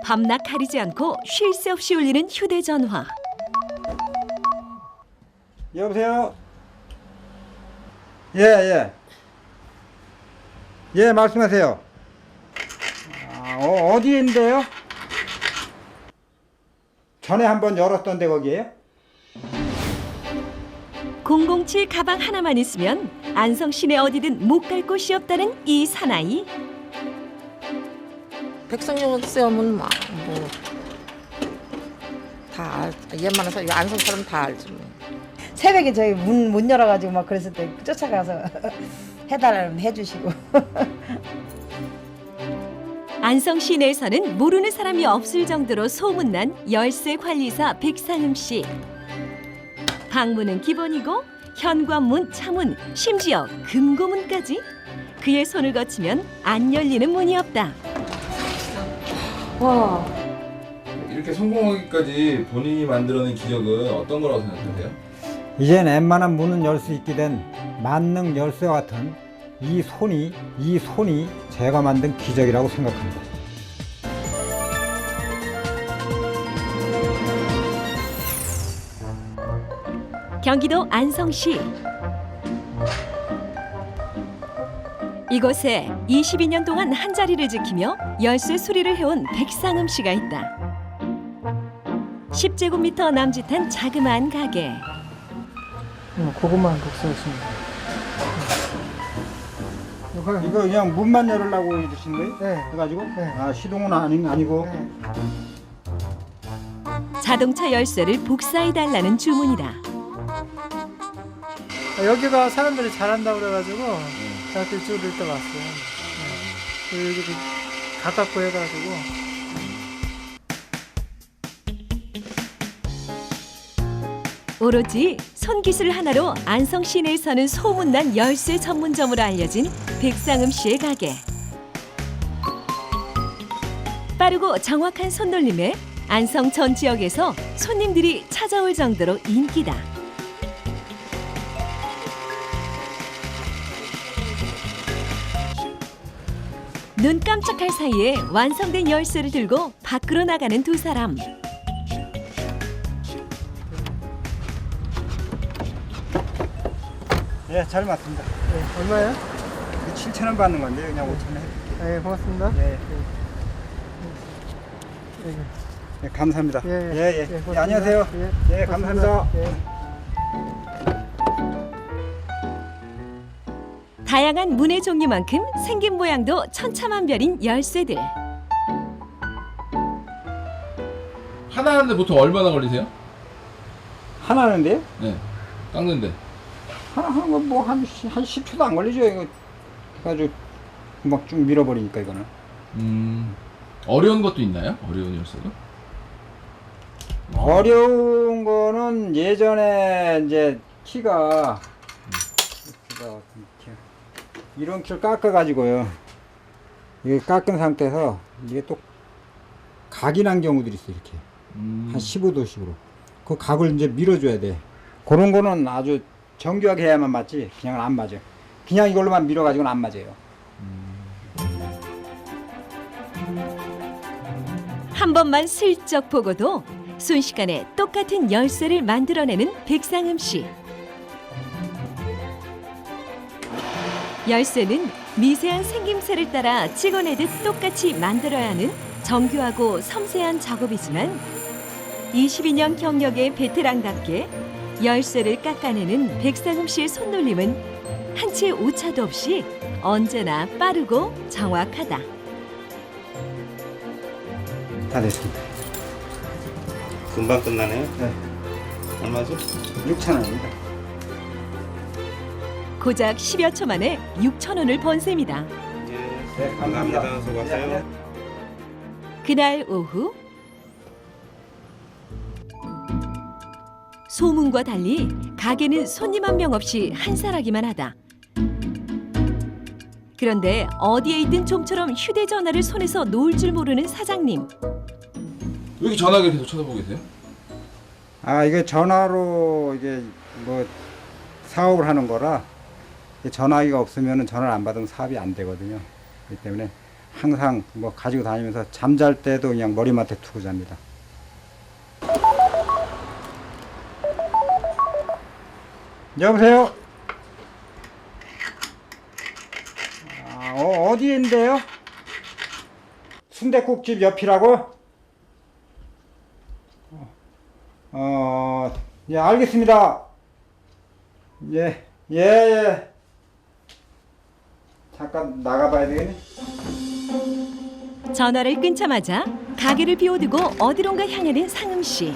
밤낮 가리지 않고 쉴 새 없이 울리는 휴대전화. 여보세요? 예. 예, 말씀하세요. 어디에 있는데요? 전에 한번 열었던데 거기에요? 007 가방 하나만 있으면 안성 시내 어디든 못 갈 곳이 없다는 이 사나이. 백성열쇠 하면 뭐다 웬만한 사람 안성 사람 다 알지 뭐. 새벽에 저희 문 못 열어가지고 막 그랬을 때 쫓아가서 해달라면 해주시고. 안성 시내에서는 모르는 사람이 없을 정도로 소문난 열쇠 관리사 백상음 씨. 방문은 기본이고 현관문, 차문, 심지어 금고문까지 그의 손을 거치면 안 열리는 문이 없다. 와. 이렇게 성공하기까지 본인이 만들어낸 기적은 어떤 거라고 생각하세요? 이젠 웬만한 문은 열 수 있게 된 만능 열쇠와 같은 이 손이 제가 만든 기적이라고 생각합니다. 경기도 안성시. 이곳에 22년 동안 한자리를 지키며 열쇠 수리를 해온 백상음 씨가 있다. 10제곱미터 남짓한 자그마한 가게. 그것만 복사하시면 이거 그냥 문만 열으려고 해주신 거예요? 네. 해가지고? 네. 시동은 아니고? 네. 자동차 열쇠를 복사해달라는 주문이다. 여기가 사람들이 잘한다고 그래가지고 저한테 이쪽으로 일단 왔어요. 네. 여기 가깝고 해가지고 오로지 손기술 하나로 안성 시내에서는 소문난 열쇠 전문점으로 알려진 백상음 씨의 가게. 빠르고 정확한 손놀림에 안성 전 지역에서 손님들이 찾아올 정도로 인기다. 눈 깜짝할 사이에 완성된 열쇠를 들고 밖으로 나가는 두 사람. 예, 잘 맞습니다. 네. 얼마예요? 7,000원 받는 건데 그냥 5,000원 해드릴게요. 네, 고맙습니다. 예. 네. 예, 감사합니다. 예, 고맙습니다. 안녕하세요. 예, 감사합니다. 예. 다양한 문의 종류만큼 생긴 모양도 천차만별인 열쇠들. 하나 하는데 보통 얼마나 걸리세요? 하나 하는데요? 네. 깎는데. 하나 하는 건 뭐 한 10초도 안 걸리죠. 이거 해가지고 막 쭉 밀어버리니까 이거는. 어려운 것도 있나요? 어려운 열쇠도? 어려운 거는 예전에 이제 키가 이런 키를 깎아가지고요. 이게 깎은 상태에서 이게 또 각이 난 경우들이 있어요. 이렇게 한 15도씩으로. 그 각을 이제 밀어줘야 돼. 그런 거는 아주 정교하게 해야만 맞지. 그냥은 안 맞아. 그냥 이걸로만 밀어가지고는 안 맞아요. 한 번만 슬쩍 보고도 순식간에 똑같은 열쇠를 만들어내는 백상음 씨. 열쇠는 미세한 생김새를 따라 찍어내듯 똑같이 만들어야 하는 정교하고 섬세한 작업이지만 22년 경력의 베테랑답게 열쇠를 깎아내는 백상음 씨의 손놀림은 한치의 오차도 없이 언제나 빠르고 정확하다. 다 됐습니다. 금방 끝나네요. 네. 얼마죠? 6,000원입니다. 고작 10여 초 만에 6,000원을 번 셈이다. 네, 감사합니다. 수고하세요. 그날 오후 소문과 달리 가게는 손님 한 명 없이 한산하기만 하다. 그런데 어디에 있든 좀처럼 휴대전화를 손에서 놓을 줄 모르는 사장님. 왜 이렇게 전화기를 계속 쳐다보고 계세요? 이게 전화로 이게 뭐 사업을 하는 거라 전화기가 없으면 전화를 안 받으면 사업이 안 되거든요. 그렇기 때문에 항상 뭐 가지고 다니면서 잠잘 때도 그냥 머리맡에 두고 잡니다. 여보세요? 어디인데요? 순댓국집 옆이라고? 예, 알겠습니다. 예, 예, 예. 잠깐 나가봐야 되겠네. 전화를 끊자마자 가게를 비워두고 어디론가 향하는 상음 씨.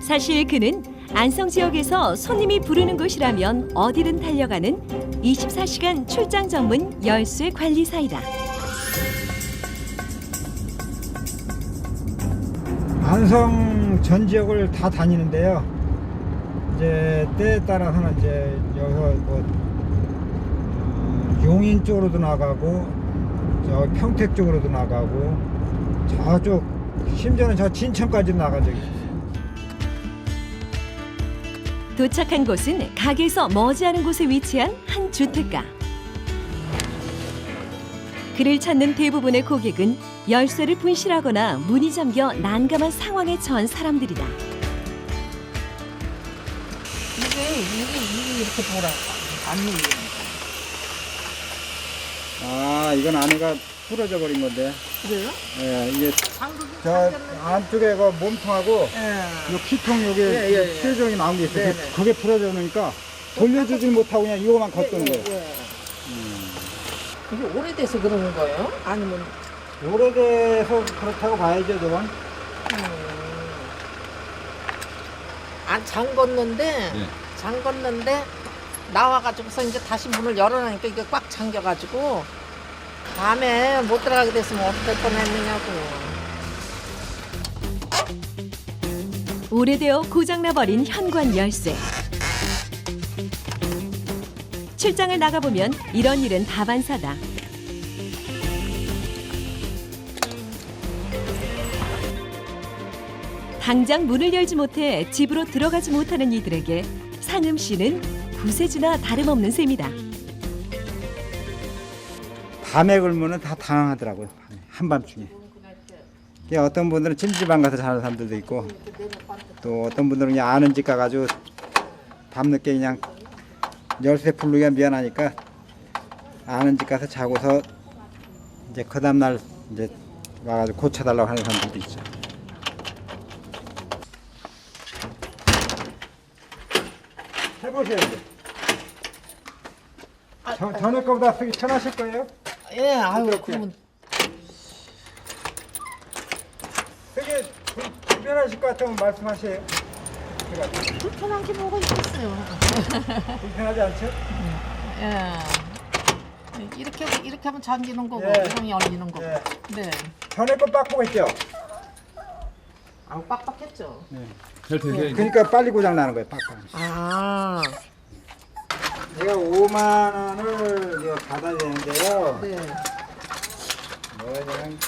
사실 그는 안성 지역에서 손님이 부르는 곳이라면 어디든 달려가는 24시간 출장 전문 열쇠 관리사이다. 안성 전 지역을 다 다니는데요. 이제 때에 따라서는 이제 여기서 뭐 용인 쪽으로도 나가고 저 평택 쪽으로도 나가고 저쪽 심지어는 저 진천까지도 나간 적이 있어요. 도착한 곳은 가게에서 머지않은 곳에 위치한 한 주택가. 그를 찾는 대부분의 고객은 열쇠를 분실하거나 문이 잠겨 난감한 상황에 처한 사람들이다. 이게 이렇게 돌아가. 안 눌리니까. 아, 이건 안에가 부러져 버린 건데. 그래요? 예, 이게 장국이 저 안쪽에 그 몸통하고 예. 요 키통 요게 예. 수혜종이 나온 게 있어요. 네네. 그게 부러져 놓으니까 돌려주질 못하고 그냥 이거만 걷도는 거예요. 이게 오래돼서 그러는 거예요? 아니면 오래돼서 그렇다고 봐야죠, 저건. 안 잠궜는데 잠궜는데 나와가지고서 이제 다시 문을 열어놓으니까 이게 꽉 잠겨가지고 밤에 못 들어가게 됐으면 어떡할 뻔했느냐고. 오래되어 고장나버린 현관 열쇠. 출장을 나가보면 이런 일은 다반사다. 당장 문을 열지 못해 집으로 들어가지 못하는 이들에게 상음 씨는 구세주나 다름없는 셈이다. 밤에 걸면은 다 당황하더라고요. 한밤중에. 이게 어떤 분들은 찜질방 가서 자는 사람들도 있고, 또 어떤 분들은 그냥 아는 집 가가지고 밤늦게 그냥 열쇠 풀기가 미안하니까 아는 집 가서 자고서 이제 그 다음날 이제 와가지고 고쳐달라고 하는 사람들도 있죠. 해보세요 이제. 전에 거보다 쓰기 편하실 거예요? 예, 아유, 그러면 되게 불편하실 것 같으면 말씀하세요. 제가 불편한 게 뭐가 있겠어요. 불편하지 않죠? 예. 이렇게 하면 잠기는 거고, 예. 이러면 열리는 거고. 예. 네. 전에 거 빡빡했죠? 아우, 빡빡했죠. 잘 되세요 이제? 그러니까 빨리 고장 나는 거예요, 빡빡. 아, 제가 5만 원을 이거 받아야 되는데요. 네. 뭐 그냥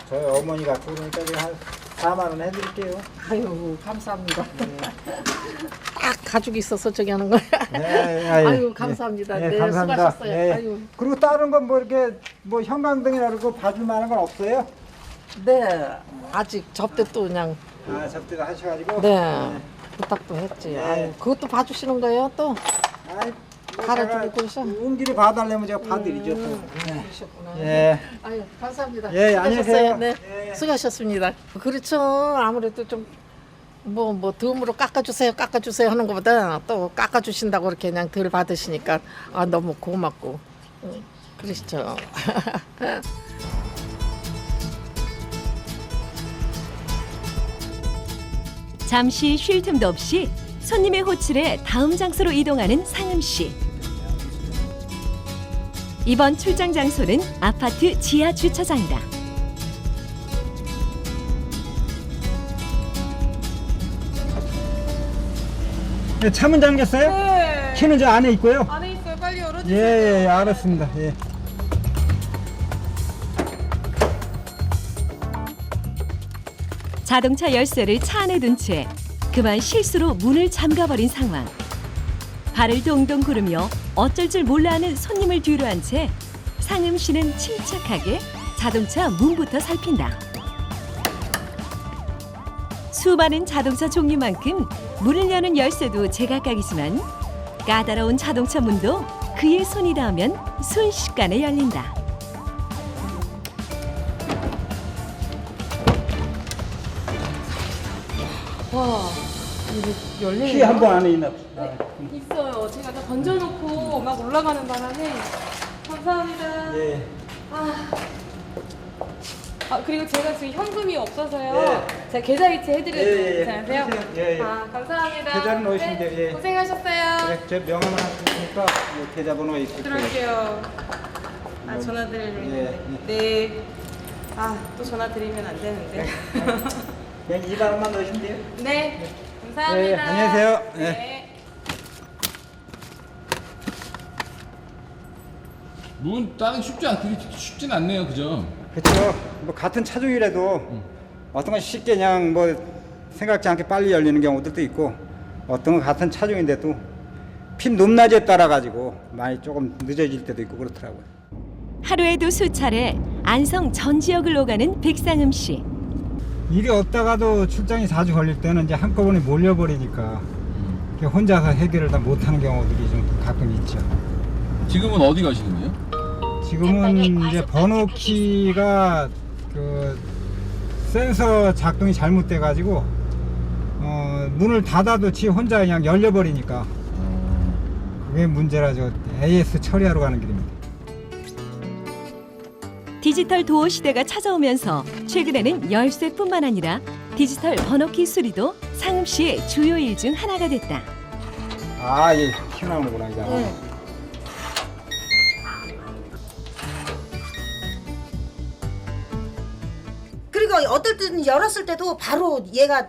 저희 어머니가 그러니까 제가 한 4만 원 해드릴게요. 아유, 감사합니다. 딱 가죽이 있어서 저기 하는 거야. 네, 아유, 감사합니다. 네, 네, 감사합니다. 수고하셨어요. 네. 아유. 그리고 다른 건 뭐 이렇게 뭐 형광등이나 그러고 봐줄 만한 건 없어요? 네, 아직 접대 또 그냥, 아, 접대도 하셔가지고. 네, 부탁도 했지. 네. 아유, 그것도 봐주시는 거예요, 또? 아이, 뭐 갈아주고 제가 그러셔? 온 길에 봐달라면 제가 봐드리죠. 또. 네. 그러셨구나. 예. 아유, 감사합니다. 예, 안녕히 수고하셨어요. 계세요. 네, 예. 수고하셨습니다. 그렇죠. 아무래도 좀, 뭐, 덤으로 깎아주세요 하는 것보다 또 깎아주신다고 이렇게 그냥 덜 받으시니까, 아, 너무 고맙고. 그러시죠. 잠시 쉴 틈도 없이 손님의 호출에 다음 장소로 이동하는 상음 씨. 이번 출장 장소는 아파트 지하 주차장이다. 네, 차문 잠겼어요? 네. 키는 저 안에 있고요. 안에 있어요. 빨리 열어주세요. 예, 예, 알았습니다. 예. 자동차 열쇠를 차 안에 둔 채 그만 실수로 문을 잠가버린 상황. 발을 동동 구르며 어쩔 줄 몰라하는 손님을 뒤로 한 채 상음 씨는 침착하게 자동차 문부터 살핀다. 수많은 자동차 종류만큼 문을 여는 열쇠도 제각각이지만 까다로운 자동차 문도 그의 손이 닿으면 순식간에 열린다. 키 한 번 안에 있나? 있어요. 제가 다 던져놓고 막 올라가는 바람에. 감사합니다. 예. 그리고 제가 지금 현금이 없어서요. 제가 계좌 이체 해드려도 괜찮으세요? 예. 감사합니다. 계좌는 넣으시면 돼요. 예. 고생하셨어요. 그래, 제 명함을 하시니까 계좌번호 있고. 들어올게요. 전화 드리려고. 네. 또 전화 드리면 안 되는데. 그냥 2만 원만 넣으시면 돼요. 네. 감사합니다. 예, 안녕히 계세요. 예. 네. 문 따기 쉽진 않네요, 그죠? 그렇죠. 뭐 같은 차종이라도 어떤 건 쉽게 그냥 뭐 생각지 않게 빨리 열리는 경우들도 있고 어떤 건 같은 차종인데도 핀 높낮이에 따라 가지고 많이 조금 늦어질 때도 있고 그렇더라고요. 하루에도 수차례 안성 전 지역을 오가는 백상음 씨. 일이 없다가도 출장이 자주 걸릴 때는 이제 한꺼번에 몰려버리니까 혼자서 해결을 다 못하는 경우들이 좀 가끔 있죠. 지금은 어디 가시는데요? 지금은 이제 번호키가 그 센서 작동이 잘못돼 가지고 문을 닫아도 지 혼자 그냥 열려버리니까 그게 문제라죠. AS 처리하러 가는 길입니다. 디지털 도어 시대가 찾아오면서 최근에는 열쇠뿐만 아니라 디지털 번호키 수리도 상음 씨의 주요 일 중 하나가 됐다. 아, 예, 튀어나오는구나 이거. 그리고 어떨 때는 열었을 때도 바로 얘가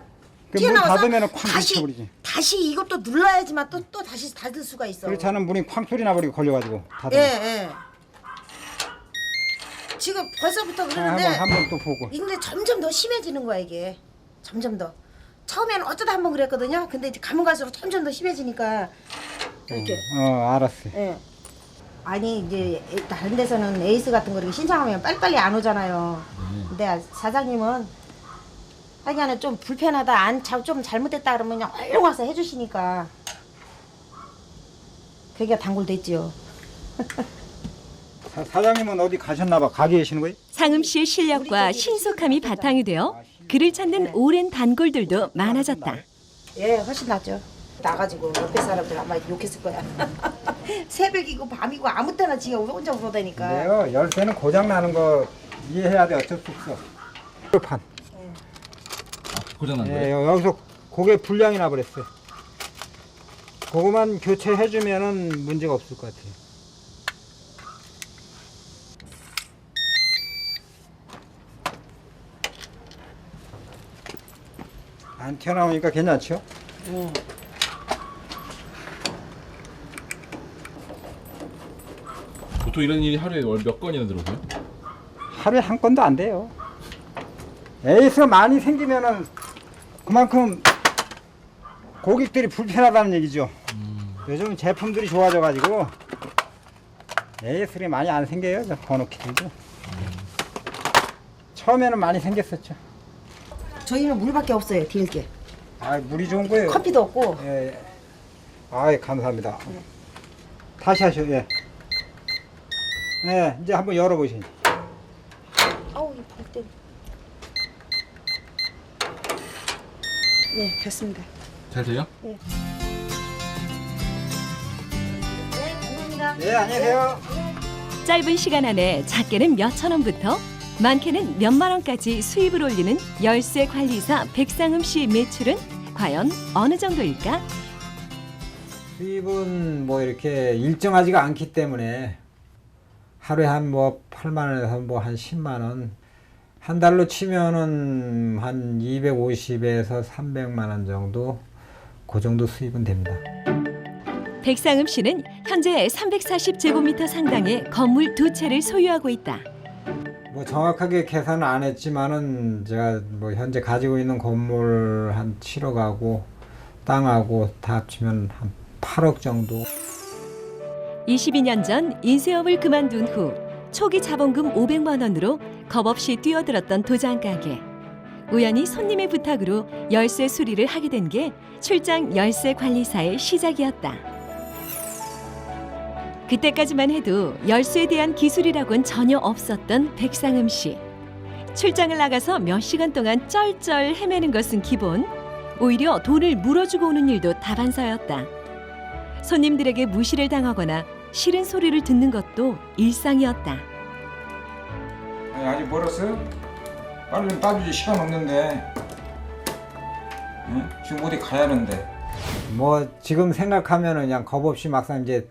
문 튀어나와서 닫으면 쾅 닫혀버리지. 다시 이것도 눌러야지만 또 다시 닫을 수가 있어. 그렇지 않으면 문이 쾅 소리 나버리고 걸려가지고 예, 닫으면. 예. 지금 벌써부터 그러는데 한번 또 보고. 근데 점점 더 심해지는 거야 이게. 점점 더. 처음에는 어쩌다 한번 그랬거든요. 근데 이제 가면 갈수록 점점 더 심해지니까 이렇게. 알았어요. 예. 아니 이제 다른 데서는 에이스 같은 거 이렇게 신청하면 빨리빨리 안 오잖아요. 근데 사장님은 하여간에 좀 불편하다, 좀 잘못됐다 그러면 그냥 얼른 와서 해주시니까 그게 단골됐지요. 사장님은 어디 가셨나봐. 가게 계시는 거예요? 상음 씨의 실력과 신속함이 바탕이 되어 그를 찾는 오랜 단골들도 많아졌다. 예, 훨씬 낫죠. 나가지고 옆에 사람들 아마 욕했을 거야. 새벽이고 밤이고 아무 때나 지가 혼자 울어대니까. 근데요, 열쇠는 고장 나는 거 이해해야 돼. 어쩔 수 없어. 판. 고장난 거예요? 예, 여기서 고개 불량이 나버렸어요. 그거만 교체해주면은 문제가 없을 것 같아요. 안 튀어나오니까 괜찮죠? 보통 이런 일이 하루에 몇 건이나 들어오세요? 하루에 한 건도 안 돼요. 에이스가 많이 생기면은 그만큼 고객들이 불편하다는 얘기죠. 요즘 제품들이 좋아져가지고 에이스가 많이 안 생겨요. 저 번호키들도. 처음에는 많이 생겼었죠. 저희는 물밖에 없어요, 드릴 게. 아, 물이 좋은 거예요. 커피도 없고. 예. 아, 감사합니다. 다시 하셔. 예. 네, 이제 한번 열어보시죠. 아우, 이 발 네, 됐습니다. 잘 돼요? 네, 감사합니다. 네, 안녕히 계세요. 짧은 시간 안에 작게는 몇천 원부터 많게는 몇만 원까지 수입을 올리는 열쇠 관리사 백상음 씨의 매출은 과연 어느 정도일까? 수입은 뭐 이렇게 일정하지가 않기 때문에 하루에 한 뭐 8만 원에서 뭐 한 10만 원, 한 달로 치면은 한 250에서 300만 원 정도, 그 정도 수입은 됩니다. 백상음 씨는 현재 340제곱미터 상당의 건물 2채를 소유하고 있다. 뭐 정확하게 계산은 안 했지만은 제가 뭐 현재 가지고 있는 건물 한 7억하고 땅하고 다 합치면 한 8억 정도. 22년 전 인쇄업을 그만둔 후 초기 자본금 500만 원으로 겁없이 뛰어들었던 도장 가게. 우연히 손님의 부탁으로 열쇠 수리를 하게 된 게 출장 열쇠 관리사의 시작이었다. 그때까지만 해도 열쇠에 대한 기술이라고는 전혀 없었던 백상음 씨. 출장을 나가서 몇 시간 동안 쩔쩔 헤매는 것은 기본, 오히려 돈을 물어주고 오는 일도 다반사였다. 손님들에게 무시를 당하거나 싫은 소리를 듣는 것도 일상이었다. 아니, 아직 멀었어요? 빨리 좀 따주지. 시간 없는데. 응? 지금 어디 가야 하는데. 뭐 지금 생각하면은 그냥 겁없이 막상 이제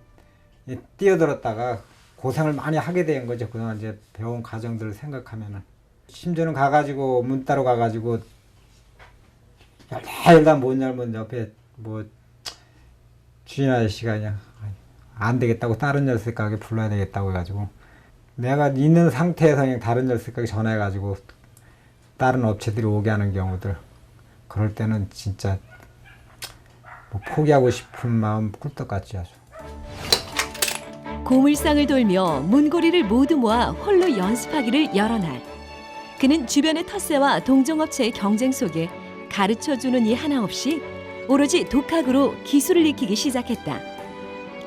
뛰어들었다가 고생을 많이 하게 된 거죠. 그동안 이제 배운 과정들을 생각하면은. 심지어는 가가지고 문 따러 가가지고 열다 못 열면 옆에 뭐 주인 아저씨가 그냥 안 되겠다고 다른 열쇠 가게 불러야 되겠다고 해가지고 내가 있는 상태에서 그냥 다른 열쇠 가게 전화해가지고 다른 업체들이 오게 하는 경우들, 그럴 때는 진짜 뭐 포기하고 싶은 마음 꿀떡같지 아주. 고물상을 돌며 문고리를 모두 모아 홀로 연습하기를 여러 날. 그는 주변의 텃세와 동종업체의 경쟁 속에 가르쳐주는 이 하나 없이 오로지 독학으로 기술을 익히기 시작했다.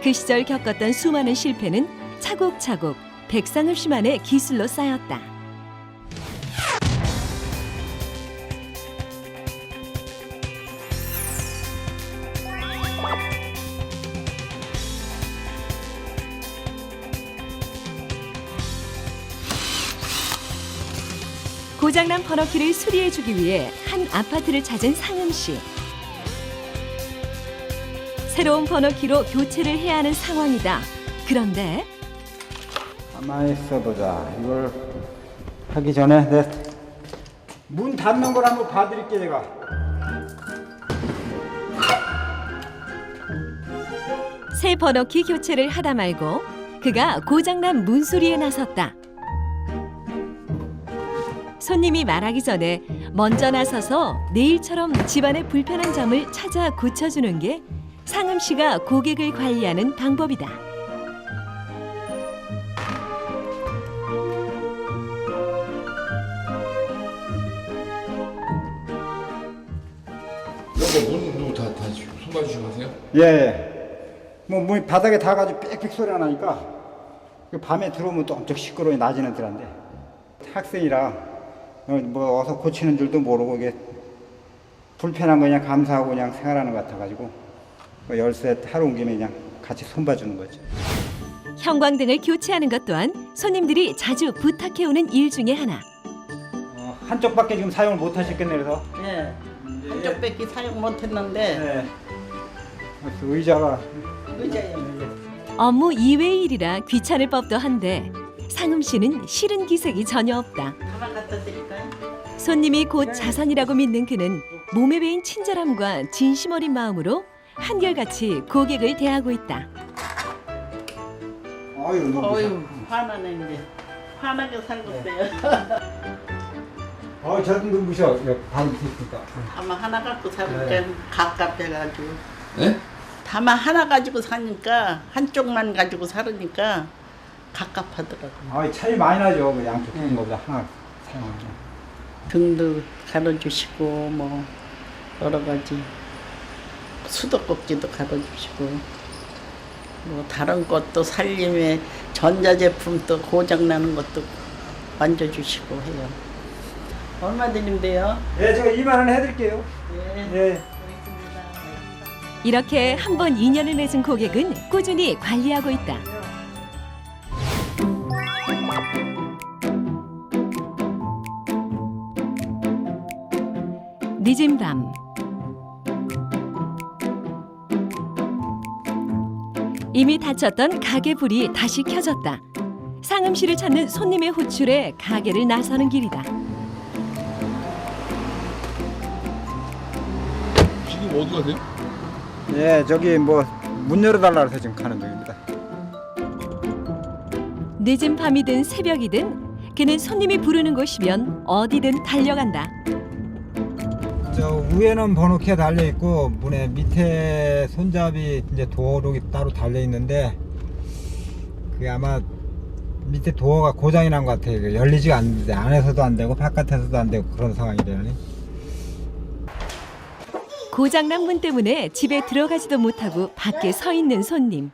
그 시절 겪었던 수많은 실패는 차곡차곡 백상음 씨만의 기술로 쌓였다. 고장난 버너키를 수리해주기 위해 한 아파트를 찾은 상음 씨. 새로운 버너키로 교체를 해야 하는 상황이다. 그런데 가만히 있어보자. 이걸 하기 전에 내 문 닫는 걸 한번 봐드릴게 제가. 새 버너키 교체를 하다 말고 그가 고장난 문수리에 나섰다. 손님이 말하기 전에 먼저 나서서 내일처럼 집안의 불편한 점을 찾아 고쳐주는 게 상음 씨가 고객을 관리하는 방법이다. 이런 거 문도 다 손봐주시고 하세요? 예. 뭐 문이 바닥에 닿아가지고 빽빽 소리가 나니까 밤에 들어오면 또 엄청 시끄러워. 낮에는 들한데 학생이라 뭐 어서 고치는 줄도 모르고 이게 불편한 거 그냥 감사하고 그냥 생활하는 것 같아가지고 뭐 열쇠 하러 온 김에 그냥 같이 손봐주는 거죠. 형광등을 교체하는 것 또한 손님들이 자주 부탁해오는 일 중에 하나. 한쪽밖에 지금 사용을 못 하셨겠네. 그래서 예. 한쪽밖에 사용 못했는데 네. 그래서 의자가 업무 이외의 일이라 귀찮을 법도 한데 상음 씨는 싫은 기색이 전혀 없다. 가방 갖다 드릴까요? 손님이 곧 자산이라고 믿는 그는 몸에 배인 친절함과 진심 어린 마음으로 한결같이 고객을 대하고 있다. 아유 너무 어휴 화나네 이제. 화나게 살고 있어요. 저도 눈부셔. 바로 있으니까. 다마 하나 갖고 사니까 갑갑해가지고. 네? 다마 하나 가지고 사니까 한쪽만 가지고 살으니까 갑갑하더라고요. 차이 많이 나죠. 그 양쪽 쓰는 거보다 하나 사용하면. 등도 가려주시고 뭐 여러 가지 수도꼭지도 가려주시고 뭐 다른 것도 살림에 전자제품도 고장나는 것도 만져주시고 해요. 얼마 드린대요? 예, 제가 2만 원 해드릴게요. 예. 예. 이렇게 한 번 인연을 맺은 고객은 꾸준히 관리하고 있다. 늦은 밤 이미 닫혔던 가게 불이 다시 켜졌다. 상음 씨를 찾는 손님의 호출에 가게를 나서는 길이다. 지금 어디 가세요? 예, 저기 뭐 문 열어달라 해서 지금 가는 중입니다. 늦은 밤이든 새벽이든 그는 손님이 부르는 곳이면 어디든 달려간다. 저 위에는 번호키가 달려 있고 문에 밑에 손잡이 이제 도어록이 따로 달려 있는데 그게 아마 밑에 도어가 고장이 난 것 같아요. 열리지가 않는데 안에서도 안 되고 바깥에서도 안 되고 그런 상황이래요. 고장난 문 때문에 집에 들어가지도 못하고 밖에 서 있는 손님.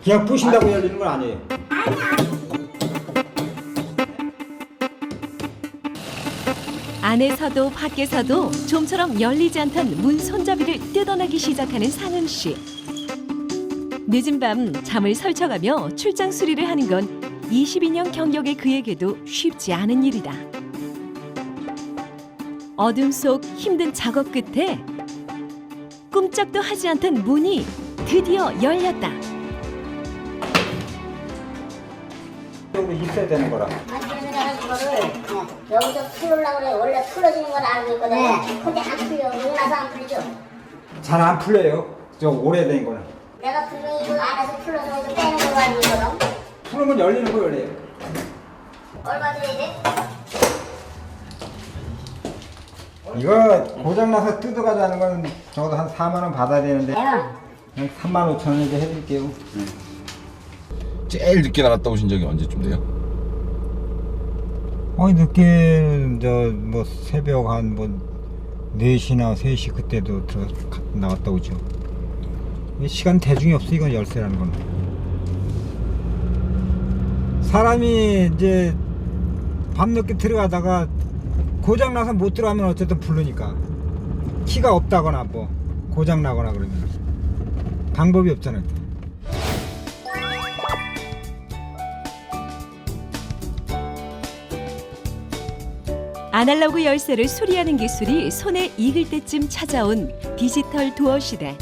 그냥 부신다고 열리는 건 아니에요. 안에서도 밖에서도 좀처럼 열리지 않던 문 손잡이를 뜯어내기 시작하는 상은 씨. 늦은 밤 잠을 설쳐가며 출장 수리를 하는 건 22년 경력의 그에게도 쉽지 않은 일이다. 어둠 속 힘든 작업 끝에 꼼짝도 하지 않던 문이 드디어 열렸다. 여기 있어야 되는 거라. 여기서 풀으려고 그래. 원래 풀어지는 건 알고 있거든. 근데 안 풀려. 용나서 안 풀리죠. 잘 안 풀려요. 저 오래된 거는. 내가 분명히 이거 안에서 풀어서 이거 빼는 걸로 알고 있거든. 풀으면 열리는 거 열려요. 얼마 줘야 돼? 이거 고장나서 뜯어가자는 건 적어도 한 4만 원 받아야 되는데 한 3만 5천 원 이제 해드릴게요. 제일 늦게 나갔다 오신 적이 언제쯤 돼요? 늦게 뭐 새벽 한 뭐 4시나 3시 그때도 나갔다 오죠. 시간 대중이 없어. 이건 열쇠라는 건. 사람이 이제 밤늦게 들어가다가 고장나서 못 들어가면 어쨌든 부르니까 키가 없다거나 뭐 고장나거나 그러면 방법이 없잖아요. 아날로그 열쇠를 수리하는 기술이 손에 익을 때쯤 찾아온 디지털 도어 시대.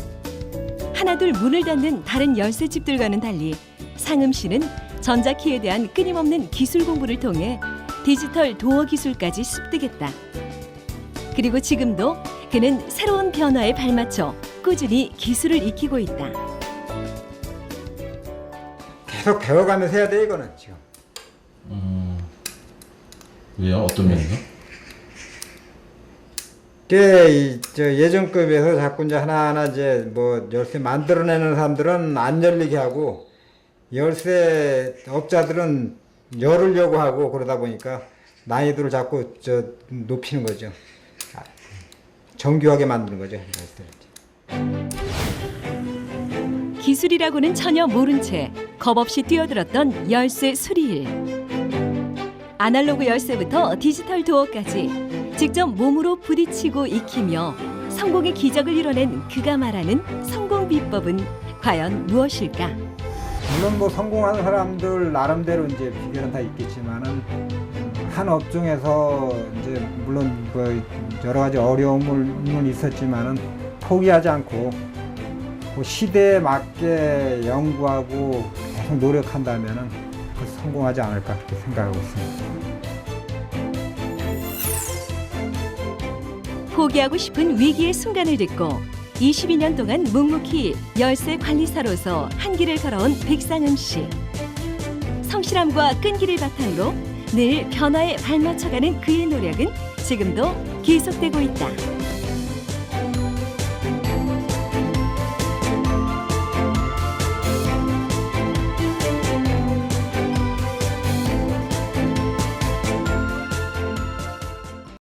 하나둘 문을 닫는 다른 열쇠집들과는 달리 상음 씨는 전자키에 대한 끊임없는 기술 공부를 통해 디지털 도어 기술까지 습득했다. 그리고 지금도 그는 새로운 변화에 발맞춰 꾸준히 기술을 익히고 있다. 계속 배워가면서 해야 돼 이거는 지금. 왜요? 어떤 면에서? 예전급에서 자꾸 이제 하나하나 이제 뭐 열쇠 만들어내는 사람들은 안 열리게 하고 열쇠 업자들은 열으려고 하고 그러다 보니까 난이도를 자꾸 높이는 거죠. 정교하게 만드는 거죠. 기술이라고는 전혀 모른 채 겁없이 뛰어들었던 열쇠 수리일. 아날로그 열쇠부터 디지털 도어까지 직접 몸으로 부딪히고 익히며 성공의 기적을 이뤄낸 그가 말하는 성공 비법은 과연 무엇일까? 물론 뭐 성공한 사람들 나름대로 이제 비결은 다 있겠지만은 한 업종에서 이제 물론 뭐 여러 가지 어려움은 있었지만은 포기하지 않고 그 시대에 맞게 연구하고 계속 노력한다면은 성공하지 않을까 그렇게 생각하고 있습니다. 포기하고 싶은 위기의 순간을 딛고 22년 동안 묵묵히 열쇠 관리사로서 한 길을 걸어온 백상음 씨. 성실함과 끈기를 바탕으로 늘 변화에 발맞춰가는 그의 노력은 지금도 계속되고 있다.